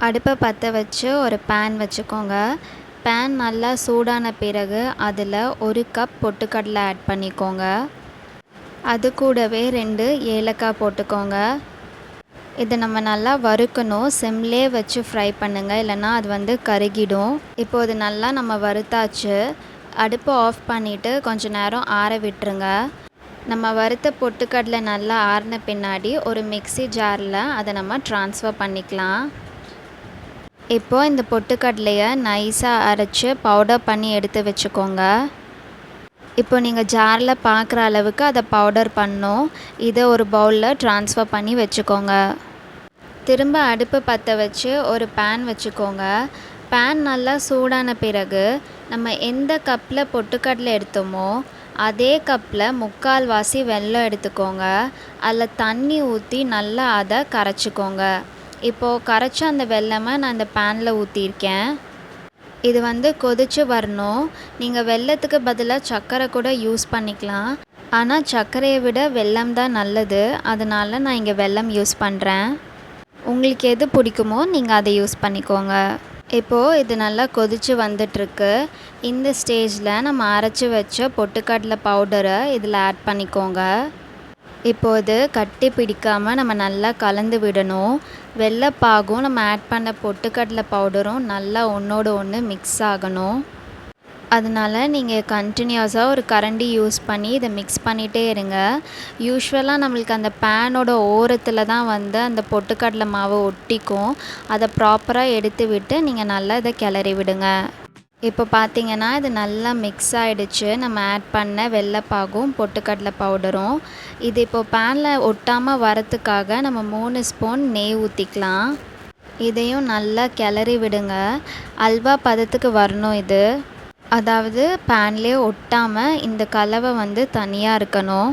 அடுப்பை பற்ற வச்சு ஒரு பேன் வச்சுக்கோங்க. பேன் நல்லா சூடான பிறகு அதில் 1 கப் பொட்டுக்கடலை ஆட் பண்ணிக்கோங்க. அது கூடவே 2 ஏலக்காய் போட்டுக்கோங்க. இதை நம்ம நல்லா வறுக்கணும். சிம்லே வச்சு ஃப்ரை பண்ணுங்கள், இல்லைன்னா அது கருகிடும். இப்போ இது நல்லா நம்ம வறுத்தாச்சு. அடுப்பை ஆஃப் பண்ணிவிட்டு கொஞ்ச நேரம் ஆற விட்டுருங்க. நம்ம வறுத்த பொட்டுக்கடலை நல்லா ஆறின பின்னாடி ஒரு மிக்ஸி ஜாரில் அதை நம்ம ட்ரான்ஸ்ஃபர் பண்ணிக்கலாம். இப்போது இந்த பொட்டுக்கடலையை நைஸாக அரைச்சி பவுடர் பண்ணி எடுத்து வச்சுக்கோங்க. இப்போ நீங்கள் ஜாரில் பார்க்குற அளவுக்கு அதை பவுடர் பண்ணணும். இதை ஒரு பவுலில் ட்ரான்ஸ்ஃபர் பண்ணி வச்சுக்கோங்க. திரும்ப அடுப்பு பற்ற வச்சு ஒரு பேன் வச்சுக்கோங்க. பேன் நல்லா சூடான பிறகு நம்ம எந்த கப்பில் பொட்டுக்கடலை எடுத்தோமோ அதே கப்பில் 3/4 வாசி வெல்லம் எடுத்துக்கோங்க. அதில் தண்ணி ஊற்றி நல்லா அதை கரைச்சிக்கோங்க. இப்போது கரைச்ச அந்த வெல்லமை நான் இந்த பேனில் ஊற்றியிருக்கேன். இது கொதித்து வரணும். நீங்கள் வெல்லத்துக்கு பதிலாக சர்க்கரை கூட யூஸ் பண்ணிக்கலாம். ஆனால் சர்க்கரையை விட வெல்லம் தான் நல்லது. அதனால் நான் இங்கே வெல்லம் யூஸ் பண்ணுறேன். உங்களுக்கு எது பிடிக்குமோ நீங்கள் அதை யூஸ் பண்ணிக்கோங்க. இப்போது இது நல்லா கொதித்து வந்துட்டுருக்கு. இந்த ஸ்டேஜில் நம்ம அரைச்சி வச்ச பொட்டுக்கடலை பவுடரை இதில் ஆட் பண்ணிக்கோங்க. இப்போது கட்டி பிடிக்காமல் நம்ம நல்லா கலந்து விடணும். வெள்ளைப்பாகும் நம்ம ஆட் பண்ண பொட்டுக்கடலை பவுடரும் நல்லா ஒன்றோடு ஒன்று மிக்ஸ் ஆகணும். அதனால் நீங்கள் கண்டினியூஸாக ஒரு கரண்டி யூஸ் பண்ணி இதை மிக்ஸ் பண்ணிகிட்டே இருங்க. யூஸ்வலாக நம்மளுக்கு அந்த பேனோட ஓரத்தில் தான் அந்த பொட்டுக்கடலை மாவு ஒட்டிக்கும். அதை ப்ராப்பராக எடுத்து விட்டு நீங்கள் நல்லா இதை கிளறி விடுங்க. இப்போ பார்த்தீங்கன்னா இது நல்லா மிக்ஸ் ஆகிடுச்சு. நம்ம ஆட் பண்ண வெள்ளைப்பாகும் பொட்டுக்கடலை பவுடரும். இது இப்போது பேனில் ஒட்டாமல் வரத்துக்காக நம்ம 3 ஸ்பூன் நெய் ஊற்றிக்கலாம். இதையும் நல்லா கிளறி விடுங்க. அல்வா பதத்துக்கு வரணும் இது. அதாவது பேன்லேயே ஒட்டாமல் இந்த கலவை தனியாக இருக்கணும்.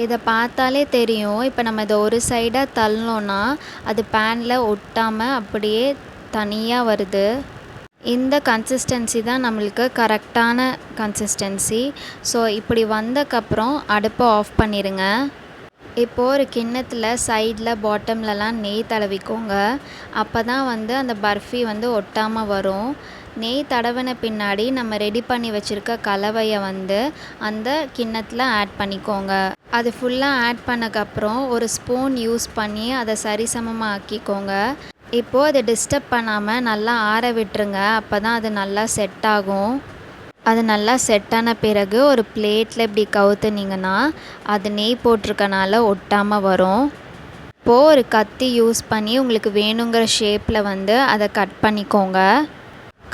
இதை பார்த்தாலே தெரியும். இப்போ நம்ம இதை ஒரு சைடாக தள்ளோன்னா அது பேனில் ஒட்டாமல் அப்படியே தனியாக வருது. இந்த கன்சிஸ்டன்சி தான் நம்மளுக்கு கரெக்டான கன்சிஸ்டன்சி. ஸோ இப்படி வந்தக்கப்புறம் அடுப்பை ஆஃப் பண்ணிடுங்க. இப்போது ஒரு கிண்ணத்தில் சைடில் பாட்டம்லலாம் நெய் தடவிக்கோங்க. அப்போ தான் அந்த பர்ஃபி ஒட்டாமல் வரும். நெய் தடவின பின்னாடி நம்ம ரெடி பண்ணி வச்சுருக்க கலவையை அந்த கிண்ணத்தில் ஆட் பண்ணிக்கோங்க. அது ஃபுல்லாக ஆட் பண்ணக்கப்புறம் ஒரு ஸ்பூன் யூஸ் பண்ணி அதை சரிசமமாக ஆக்கிக்கோங்க. இப்போது அதை டிஸ்டர்ப் பண்ணாமல் நல்லா ஆற விட்டுருங்க. அப்போ தான் அது நல்லா செட் ஆகும். அது நல்லா செட்டான பிறகு ஒரு பிளேட்டில் இப்படி கவுத்துனீங்கன்னா அது நெய் போட்டிருக்கனால ஒட்டாமல் வரும். இப்போது ஒரு கத்தி யூஸ் பண்ணி உங்களுக்கு வேணுங்கிற ஷேப்பில் அதை கட் பண்ணிக்கோங்க.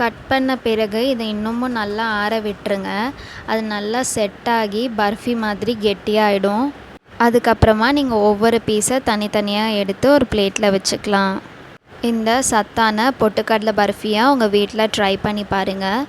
கட் பண்ண பிறகு இதை இன்னமும் நல்லா ஆற விட்டுருங்க. அது நல்லா செட் ஆகி பர்ஃபி மாதிரி கெட்டியாகிடும். அதுக்கப்புறமா நீங்கள் ஒவ்வொரு பீஸை தனித்தனியாக எடுத்து ஒரு பிளேட்டில் வச்சுக்கலாம். இந்த சத்தான பொட்டுக்கடலை பர்ஃபியை உங்கள் வீட்டில் ட்ரை பண்ணி பாருங்கள்.